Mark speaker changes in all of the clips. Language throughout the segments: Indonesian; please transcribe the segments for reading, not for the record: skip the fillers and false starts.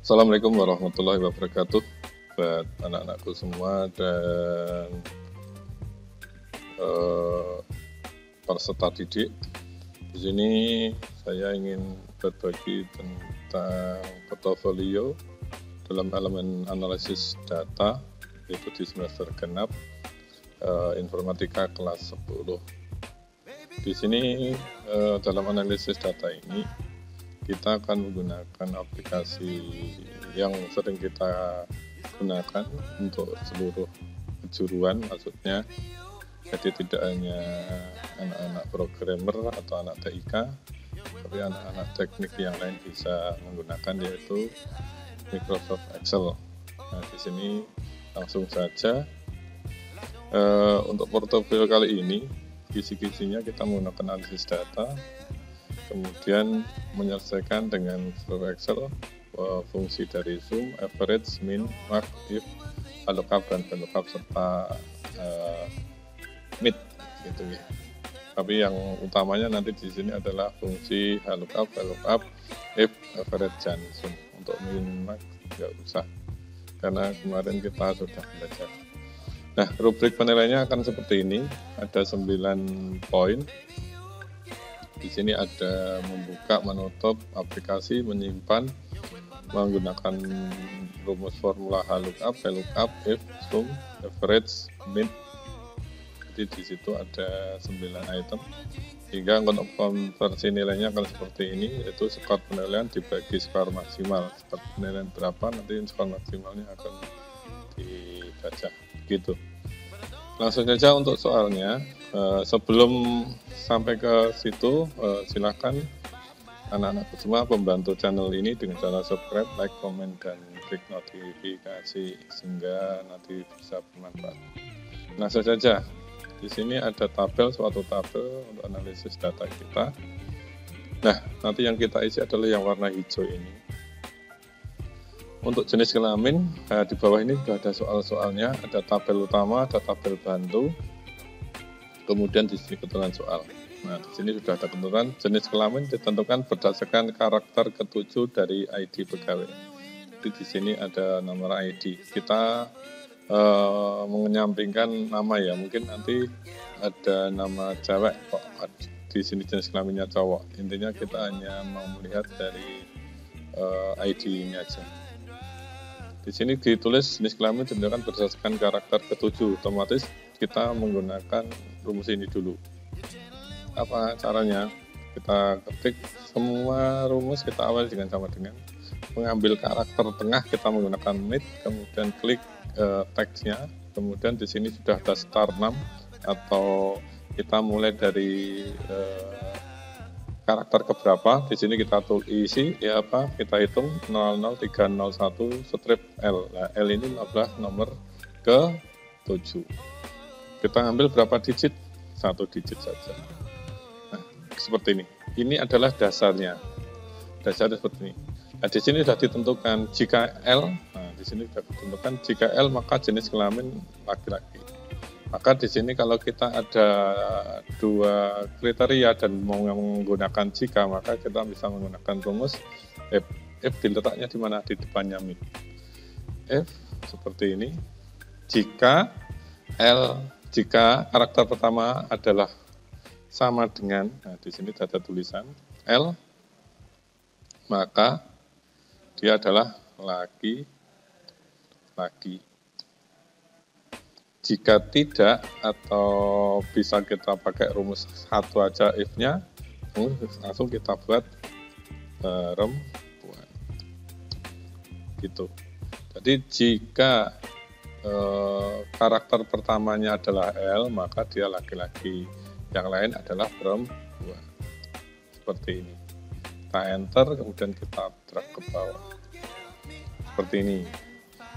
Speaker 1: Assalamualaikum warahmatullahi wabarakatuh buat anak-anakku semua dan peserta didik. Di sini saya ingin berbagi tentang portofolio dalam elemen analisis data, yaitu di semester genap informatika kelas 10. Di sini dalam analisis data ini kita akan menggunakan aplikasi yang sering kita gunakan untuk seluruh kejuruan, maksudnya jadi tidak hanya anak-anak programmer atau anak TIK, tapi anak-anak teknik yang lain bisa menggunakan, yaitu Microsoft Excel. Nah, di sini langsung saja untuk portofolio kali ini, kisi-kisinya kita menggunakan analisis data, kemudian menyelesaikan dengan seluruh Excel fungsi dari sum, average, min, max, if, lookup dan VLOOKUP serta mid gitu ya. Tapi yang utamanya nanti di sini adalah fungsi lookup, VLOOKUP, if, average, dan sum. Untuk min, max nggak usah karena kemarin kita sudah belajar. Nah, rubrik penilaiannya akan seperti ini, ada 9 poin. Di sini ada membuka, menutup aplikasi, menyimpan, menggunakan rumus formula lookup, VLOOKUP, if, sum, average, min. Jadi di situ ada 9 item. Hingga untuk konversi nilainya akan seperti ini, yaitu skor penilaian dibagi skor maksimal. Skor penilaian berapa, nanti skor maksimalnya akan dibaca. Gitu. Langsung saja untuk soalnya. Sebelum sampai ke situ, silakan anak-anak semua membantu channel ini dengan cara subscribe, like, komen, dan klik notifikasi sehingga nanti bisa bermanfaat. Langsung saja, di sini ada suatu tabel untuk analisis data kita. Nah, nanti yang kita isi adalah yang warna hijau ini. Untuk jenis kelamin, di bawah ini sudah ada soal-soalnya, ada tabel utama, ada tabel bantu, kemudian di sini ketentuan soal. Nah, di sini sudah ada ketentuan jenis kelamin ditentukan berdasarkan karakter ketujuh dari ID pegawai. Jadi di sini ada nomor ID. Kita menyampingkan nama ya, mungkin nanti ada nama cewek kok di sini jenis kelaminnya cowok. Intinya kita hanya mau melihat dari ID-nya aja. Di sini ditulis jenis kelamin ditentukan berdasarkan karakter ketujuh. Otomatis kita menggunakan rumus ini dulu. Apa caranya? Kita ketik semua rumus, kita awali dengan sama dengan mengambil karakter tengah, kita menggunakan mid, kemudian klik teksnya, kemudian di sini sudah ada star 6 atau kita mulai dari karakter keberapa. Di sini kita isi ya apa, kita hitung 00301 strip L. Nah, L ini adalah nomor ke-7. Kita ambil berapa digit? 1 digit saja. Nah, seperti ini. Ini adalah dasarnya. Dasarnya seperti ini. Nah, di sini sudah ditentukan jika L, nah di sini sudah ditentukan jika L maka jenis kelamin laki-laki. Maka di sini kalau kita ada 2 kriteria dan mau menggunakan jika, maka kita bisa menggunakan rumus if. If diletaknya di mana? Di depannya min. If seperti ini. Jika karakter pertama adalah sama dengan, nah di sini ada tulisan L, maka dia adalah laki-laki. Jika tidak, atau bisa kita pakai rumus satu aja if-nya, langsung kita buat perempuan. Gitu. Jadi jika karakter pertamanya adalah L, maka dia laki-laki. Yang lain adalah perempuan. Seperti ini. Kita enter, kemudian kita drag ke bawah. Seperti ini.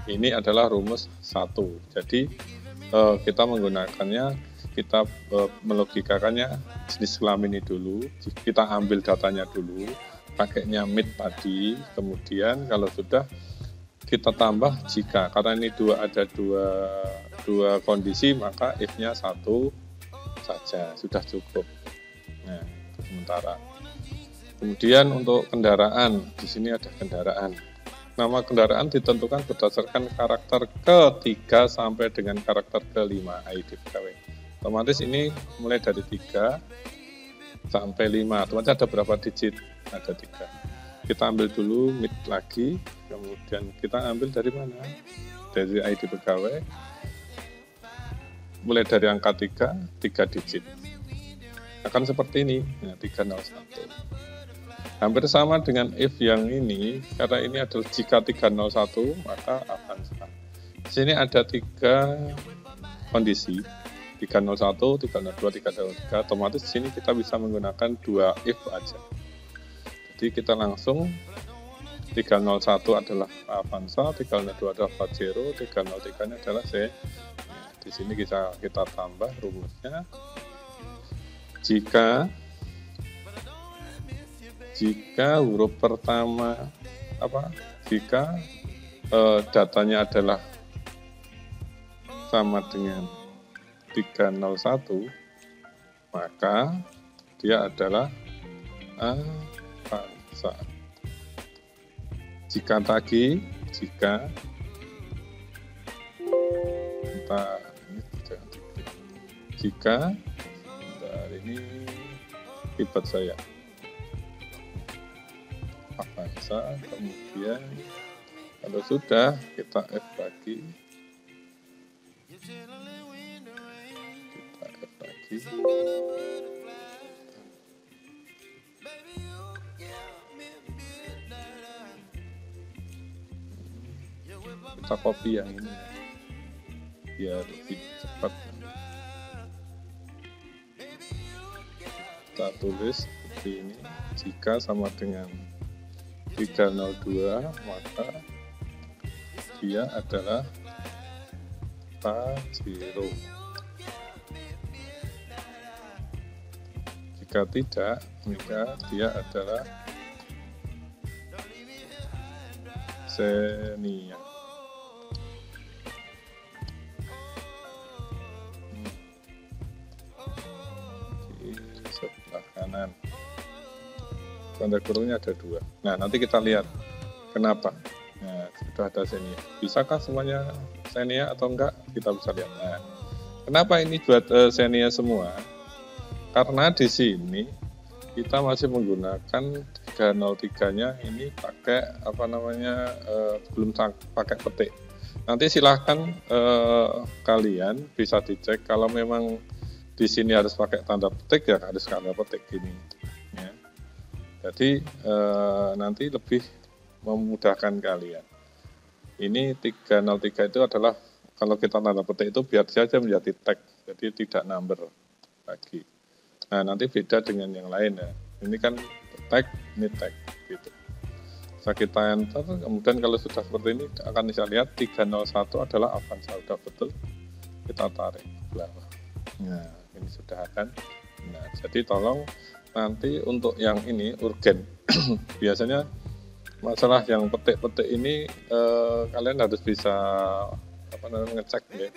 Speaker 1: Ini adalah rumus 1. Jadi kita menggunakannya, kita melogikakannya jenis kelamin ini dulu, kita ambil datanya dulu, pakainya mid tadi, kemudian kalau sudah kita tambah jika, karena ini ada dua kondisi, maka if-nya 1 saja, sudah cukup. Nah, sementara. Kemudian untuk kendaraan, di sini ada kendaraan. nama kendaraan ditentukan berdasarkan karakter ketiga sampai dengan karakter kelima ID pegawai. Otomatis ini mulai dari 3 sampai 5. Otomatis ada berapa digit? Ada 3. Kita ambil dulu mid lagi, kemudian kita ambil dari mana? Dari ID pegawai. Mulai dari angka 3 digit. Akan seperti ini, nah, 301. Hampir sama dengan if yang ini, karena ini adalah jika 301 maka Avanza. Di sini ada 3 kondisi, 301, 302, 303. Otomatis di sini kita bisa menggunakan 2 if aja. Jadi kita langsung 301 adalah Avanza, 302 adalah Pajero, 303 adalah C. Nah, di sini kita tambah rumusnya. Jika huruf pertama jika datanya adalah sama dengan 301, maka dia adalah Avanza. Jika ini ribet saya Avanza, kemudian kalau sudah kita F lagi, kita copy yang ini biar lebih cepat. Kita tulis seperti ini, jika sama dengan 302 maka dia adalah Pajero. Jika tidak, maka dia adalah Xenia. Di sebelah kanan tanda kurungnya ada 2. Nah, nanti kita lihat kenapa. Nah, sudah ada Xenia. Bisakah semuanya Xenia atau enggak? Kita bisa lihat. Nah, kenapa ini buat Xenia semua? Karena di sini kita masih menggunakan 303-nya ini pakai belum pakai petik. Nanti silahkan kalian bisa dicek kalau memang di sini harus pakai tanda petik, ya harus tanda petik gini. Ya. Jadi nanti lebih memudahkan kalian. Ini 303 itu adalah kalau kita tanda petik itu biar saja menjadi tag, jadi tidak number lagi. Nah, nanti beda dengan yang lain ya. Ini kan tag, ini tag gitu. Bisa kita enter, kemudian kalau sudah seperti ini akan bisa lihat 301 adalah Avanza, sudah betul. Kita tarik ke bawah. Nah, ini sudah akan. Nah, jadi tolong nanti untuk yang ini urgen. Biasanya masalah yang petik-petik ini kalian harus bisa ngecek ya.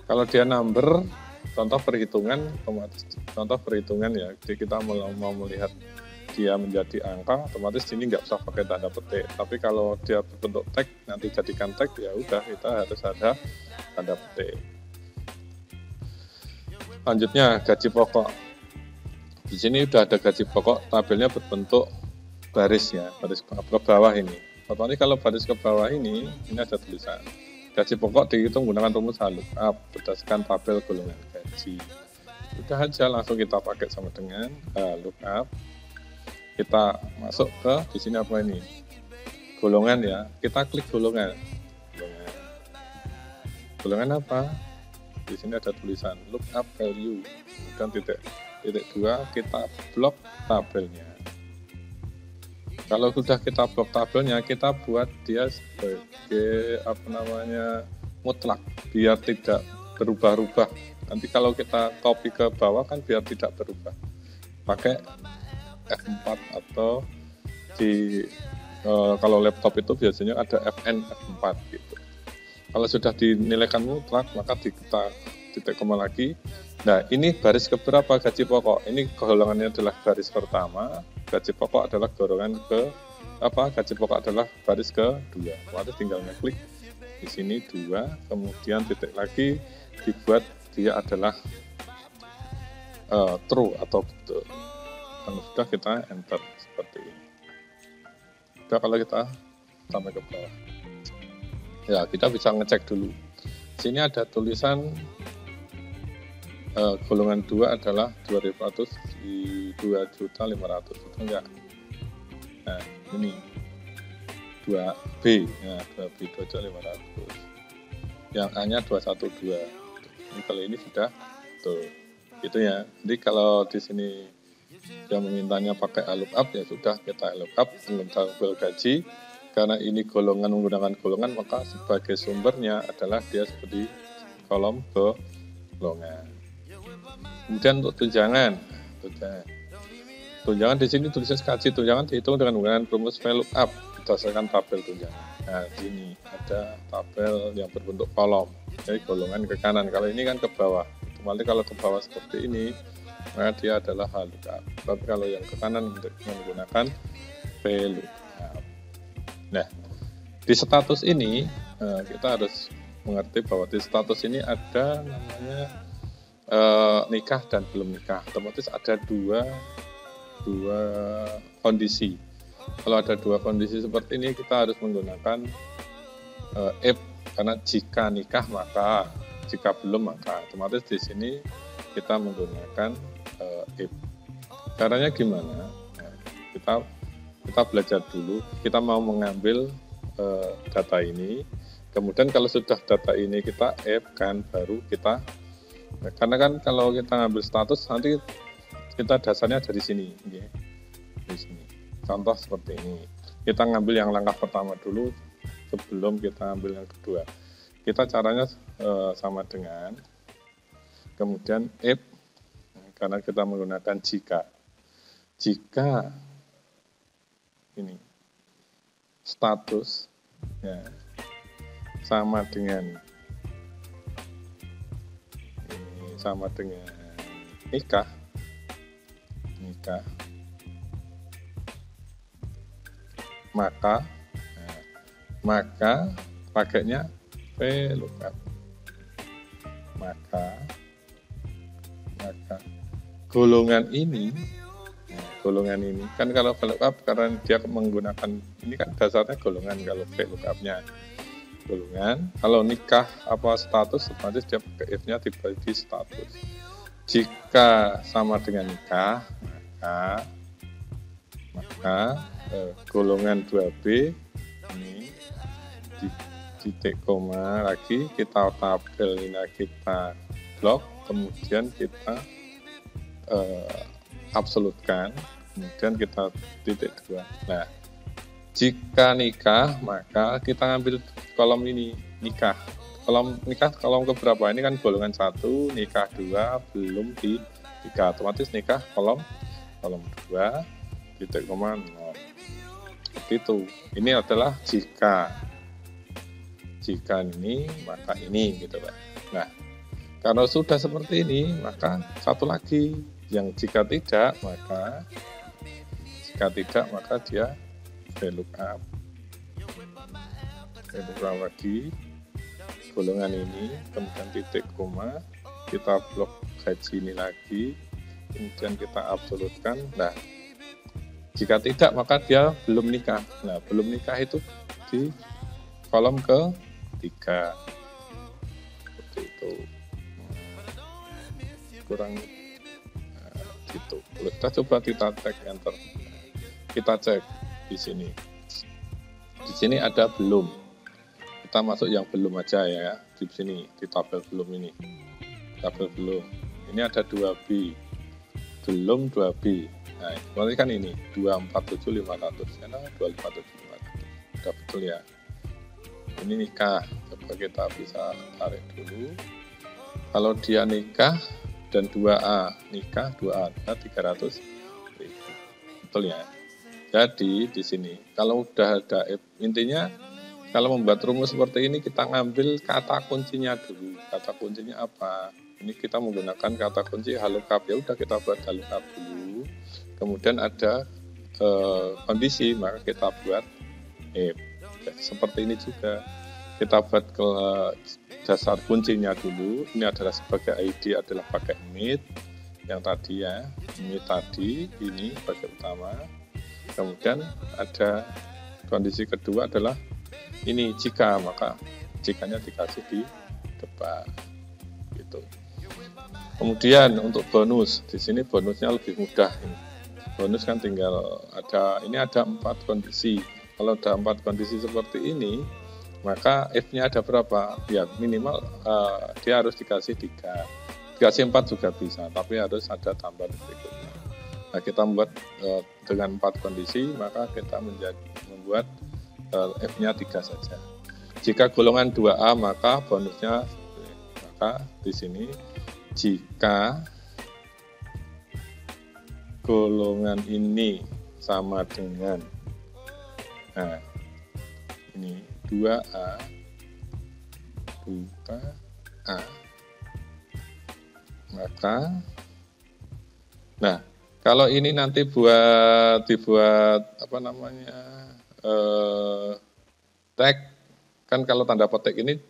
Speaker 1: Kalau dia number, contoh perhitungan ya, jadi kita mau melihat dia menjadi angka, otomatis ini nggak usah pakai tanda petik. Tapi kalau dia berbentuk tag, nanti jadikan tag, ya udah kita harus ada tanda petik. Lanjutnya gaji pokok. Di sini udah ada gaji pokok, tabelnya berbentuk baris ya, baris ke bawah ini. Otomatis kalau baris ke bawah ini ada tulisan gaji pokok dihitung menggunakan rumus lookup berdasarkan tabel golongan gaji. Udah aja langsung kita pakai sama dengan lookup. Kita masuk ke di sini apa ini? Golongan ya. Kita klik golongan. Golongan apa? Di sini ada tulisan lookup value. Dan titik 2 kita blok tabelnya. Kalau sudah kita blok tabelnya, kita buat dia sebagai mutlak biar tidak berubah-ubah. Nanti kalau kita copy ke bawah kan biar tidak berubah. Pakai F4 atau kalau laptop itu biasanya ada FN F4 gitu. Kalau sudah dinilaikan mutlak maka kita titik koma lagi. Nah, ini baris keberapa gaji pokok? Ini golongannya adalah baris pertama, gaji pokok adalah golongan gaji pokok adalah baris kedua. Otomatis tinggal ngeklik di sini 2, kemudian titik lagi dibuat dia adalah true atau betul. Dan sudah kita enter seperti ini. Sudah, kalau kita sampai ke bawah. Ya, kita bisa ngecek dulu. Sini ada tulisan golongan 2 adalah 2.500 di 2.500.000, itu enggak. Nah, ini 2B, ya 2B 2.500. Yang A-nya 212. Ini kalau ini sudah betul. Gitu ya. Jadi kalau di sini dia memintanya pakai lookup, ya sudah kita lookup tabel gaji. Karena ini golongan menggunakan golongan, maka sebagai sumbernya adalah dia seperti kolom golongan. Kemudian untuk tunjangan di sini tulisan gaji tunjangan dihitung dengan menggunakan rumus VLOOKUP berdasarkan tabel tunjangan. Nah, di sini ada tabel yang berbentuk kolom, jadi golongan ke kanan. Kalau ini kan ke bawah. Kembali kalau ke bawah seperti ini, maka dia adalah VLOOKUP. Tapi kalau yang ke kanan menggunakan VLOOKUP. Nah, di status ini kita harus mengerti bahwa di status ini ada namanya nikah dan belum nikah. Otomatis ada dua kondisi. Kalau ada dua kondisi seperti ini, kita harus menggunakan if, karena jika nikah maka, jika belum maka. Otomatis di sini kita menggunakan if. Caranya gimana? Nah, kita belajar dulu. Kita mau mengambil data ini. Kemudian kalau sudah data ini kita if kan, baru kita. Karena kan kalau kita ngambil status nanti kita dasarnya dari sini, ya. Di sini. Contoh seperti ini. Kita ngambil yang langkah pertama dulu sebelum kita ambil yang kedua. Kita caranya sama dengan kemudian if, karena kita menggunakan jika ini status ya sama dengan nikah, maka pakainya VLOOKUP. Maka golongan ini kan kalau VLOOKUP, karena dia menggunakan ini kan dasarnya golongan, kalau VLOOKUP-nya golongan. Kalau nikah apa status, otomatis dia pakai if-nya dibagi status. Jika sama dengan nikah, maka golongan 2B ini di titik koma lagi, kita tabelin, kita blok, kemudian kita absolutkan, kemudian kita titik 2. Nah, jika nikah maka kita ngambil kolom ini, nikah. Kolom nikah kolom keberapa? Ini kan golongan 1, nikah 2, belum di 3. Otomatis nikah kolom 2, titik koma 0. Itu. Ini adalah jika ini maka ini, gitu Pak. Nah, kalau sudah seperti ini, maka satu lagi yang jika tidak maka dia VLOOKUP lagi golongan ini, kemudian titik koma, kita blok gaji ini lagi, kemudian kita absolutkan. Nah, jika tidak maka dia belum nikah. Nah, belum nikah itu di kolom ke-3 seperti itu. Kurang gitu. Kita coba kita cek enter. Kita cek di sini. Di sini ada belum. Kita masuk yang belum aja ya, di sini di tabel belum ini. Tabel belum. Ini ada 2B. Belum 2B. Nah, berarti kan ini 247.500. Ya, 257.500. Sudah betul ya. Ini nikah. Coba kita bisa tarik dulu. Kalau dia nikah dan 2A nikah, 2A 300.000. Betul ya. Jadi di sini kalau udah ada intinya, kalau membuat rumus seperti ini kita ngambil kata kuncinya dulu. Kata kuncinya apa? Ini kita menggunakan kata kunci VLOOKUP. Ya udah, kita buat VLOOKUP dulu. Kemudian ada kondisi, maka kita buat if. Seperti ini juga, kita buat ke dasar kuncinya dulu. Ini adalah sebagai ID adalah pakai mid yang tadi ya, mid tadi ini sebagai utama. Kemudian ada kondisi kedua adalah ini jika, maka jikanya dikasih di depan gitu. Kemudian untuk bonus, di sini bonusnya lebih mudah ini. Bonus kan tinggal ada 4 kondisi. Kalau ada 4 kondisi seperti ini, maka if-nya ada berapa? Ya minimal dia harus dikasih 3. Dikasih 4 juga bisa, tapi harus ada tambahan berikutnya. Nah, kita membuat dengan 4 kondisi, maka kita membuat F-nya 3 saja. Jika golongan 2A, maka bonusnya, maka di sini jika golongan ini sama dengan, nah ini 2A, maka, nah kalau ini nanti dibuat apa namanya tag, kan kalau tanda petik ini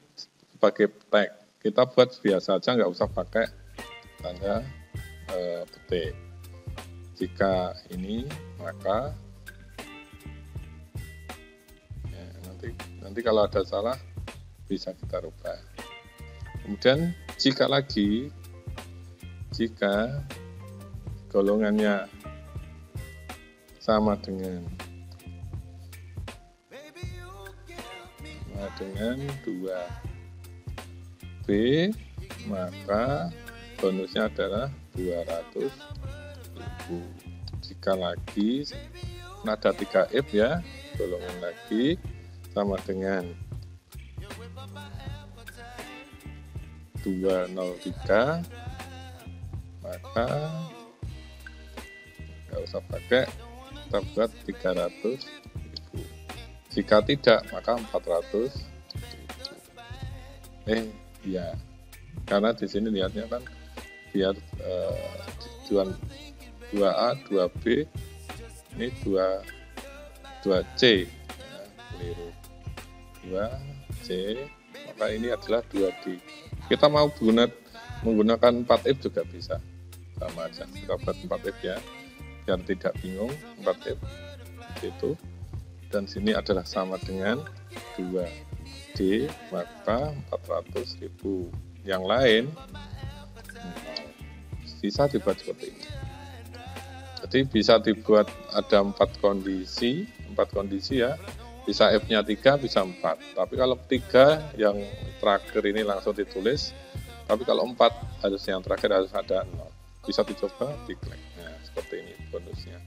Speaker 1: sebagai tag, kita buat biasa aja, nggak usah pakai tanda petik. Jika ini, maka ya, nanti kalau ada salah bisa kita rubah. Kemudian jika golongannya sama dengan 2B, maka bonusnya adalah 200.000. Jika lagi ada 3 if ya, golongan lagi sama dengan 203, maka nggak usah pakai, kita buat 300.000. Jika tidak, maka 400. Ya, karena di sini lihatnya kan biar 2A, 2B, ini 2C, ya, keliru, 2C, maka ini adalah 2D. Kita mau menggunakan 4 if juga bisa, sama aja, kita buat 4 if ya, biar tidak bingung. 4 if itu, dan sini adalah sama dengan 2D, maka 400.000. Yang lain bisa dibuat seperti ini. Jadi bisa dibuat ada 4 kondisi ya, bisa F-nya 3, bisa 4. Tapi kalau 3 yang terakhir ini langsung ditulis, tapi kalau 4 harus yang terakhir harus ada 0. Bisa dicoba, diklik. Nah, seperti ini bonusnya.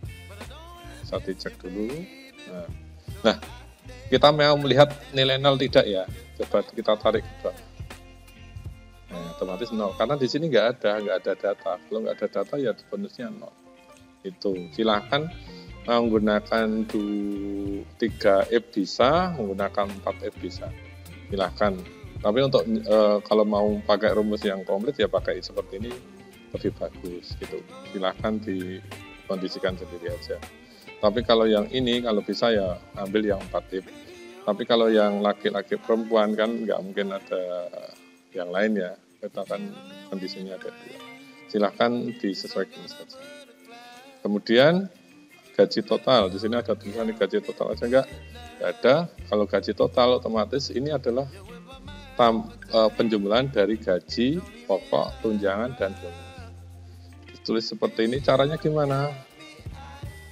Speaker 1: Bisa dicek dulu. Nah, kita mau melihat nilai 0 tidak ya? Coba kita tarik ke bawah. Nah, otomatis 0. Karena di sini nggak ada data. Kalau nggak ada data ya bonusnya 0. Itu silahkan menggunakan 3 if bisa, menggunakan 4 if bisa. Silahkan. Tapi untuk kalau mau pakai rumus yang komplit ya pakai seperti ini lebih bagus gitu. Silahkan dikondisikan sendiri aja. Tapi kalau yang ini, kalau bisa ya ambil yang 4 if. Tapi kalau yang laki-laki perempuan kan nggak mungkin ada yang lain ya. Kita kan kondisinya ada 2. Silahkan disesuaikan saja. Kemudian gaji total. Di sini ada tulisan gaji total aja nggak ada. Kalau gaji total otomatis ini adalah penjumlahan dari gaji, pokok, tunjangan, dan bonus. Ditulis seperti ini. Caranya gimana?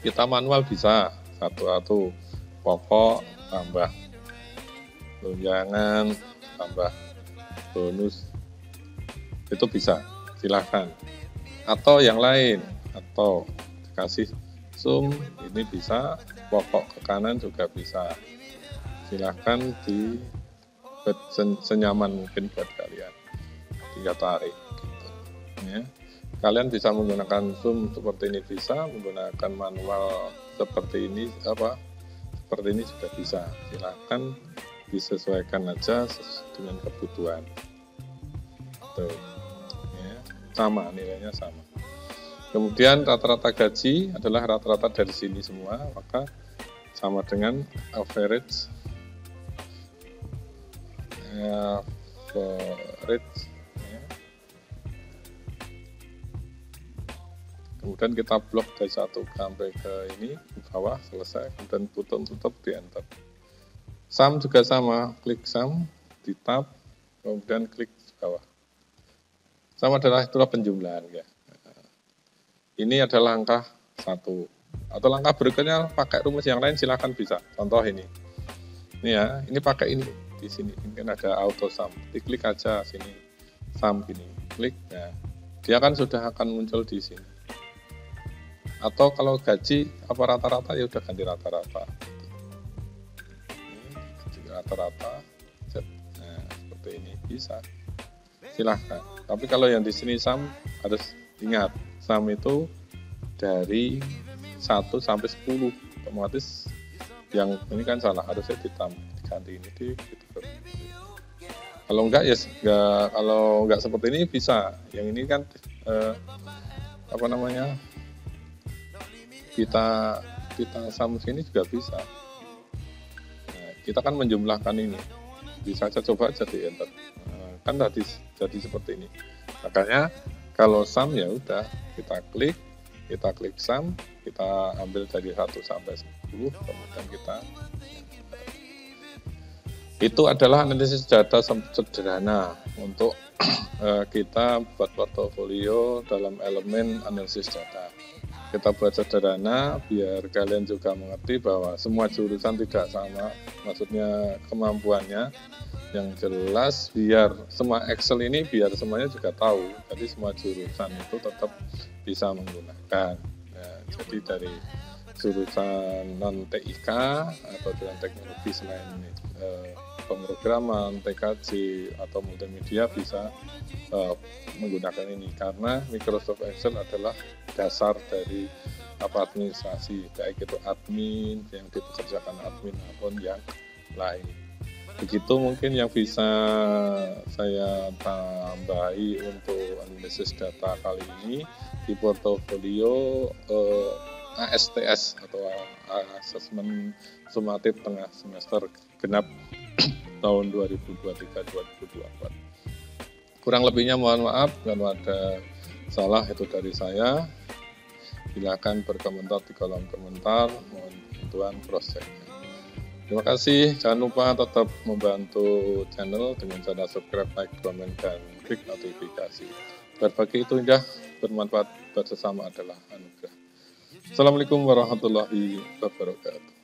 Speaker 1: Kita manual bisa satu-satu, pokok tambah tunjangan tambah bonus, itu bisa, silahkan. Atau yang lain, atau dikasih sum, ini bisa, pokok ke kanan juga bisa. Silahkan senyaman mungkin buat kalian, tinggal tarik gitu, ya. Kalian bisa menggunakan zoom seperti ini, bisa menggunakan manual seperti ini seperti ini juga bisa. Silahkan disesuaikan aja dengan kebutuhan. Tuh, ya, sama nilainya sama. Kemudian rata-rata gaji adalah rata-rata dari sini semua, maka sama dengan average ya. Kemudian kita blok dari 1 sampai ke ini ke bawah, selesai, kemudian tutup di enter. Sum juga sama, klik sum di tab, kemudian klik bawah. Sama adalah itulah penjumlahan ya. Ini adalah langkah 1. Atau langkah berikutnya pakai rumus yang lain silahkan bisa. Contoh ini. Ini ya, ini pakai ini di sini. Ini kan ada auto sum. Diklik aja sini. Sum gini. Klik ya. Dia kan sudah akan muncul di sini. Atau kalau gaji apa rata-rata ya udah ganti rata-rata. Rata-rata. Nah, seperti ini bisa. Silahkan. Tapi kalau yang di sini sum harus ingat. Sum itu dari 1 sampai 10, otomatis yang ini kan salah, harusnya diganti ini ditaruh. Kalau enggak ya kalau enggak seperti ini bisa. Yang ini kan apa namanya? Kita sum sini juga bisa. Nah, kita kan menjumlahkan ini. Bisa saja coba aja di enter. Nah, kan jadi seperti ini. Makanya kalau sum ya udah kita klik sum, kita ambil dari 1 sampai 10, kemudian kita itu adalah analisis data sederhana untuk kita buat portofolio dalam elemen analisis data. Kita buat sederhana biar kalian juga mengerti bahwa semua jurusan tidak sama, maksudnya kemampuannya. Yang jelas biar semua Excel ini biar semuanya juga tahu, jadi semua jurusan itu tetap bisa menggunakan. Nah, jadi dari jurusan non TIK atau dengan teknologi selain pemrograman, TKJ atau multimedia bisa menggunakan ini karena Microsoft Excel adalah dasar dari administrasi, baik itu admin yang dipekerjakan admin maupun yang lain. Begitu mungkin yang bisa saya tambahi untuk analisis data kali ini di portofolio ASTS atau Asesmen Sumatif Tengah Semester Genap tahun 2023-2024. Kurang lebihnya mohon maaf kalau ada salah itu dari saya. Silakan berkomentar di kolom komentar, mohon bantuan cross-check-nya. Terima kasih, jangan lupa tetap membantu channel dengan cara subscribe, like, komen, dan klik notifikasi. Berbagi itu indah, bermanfaat, bersama adalah anugerah. Assalamualaikum warahmatullahi wabarakatuh.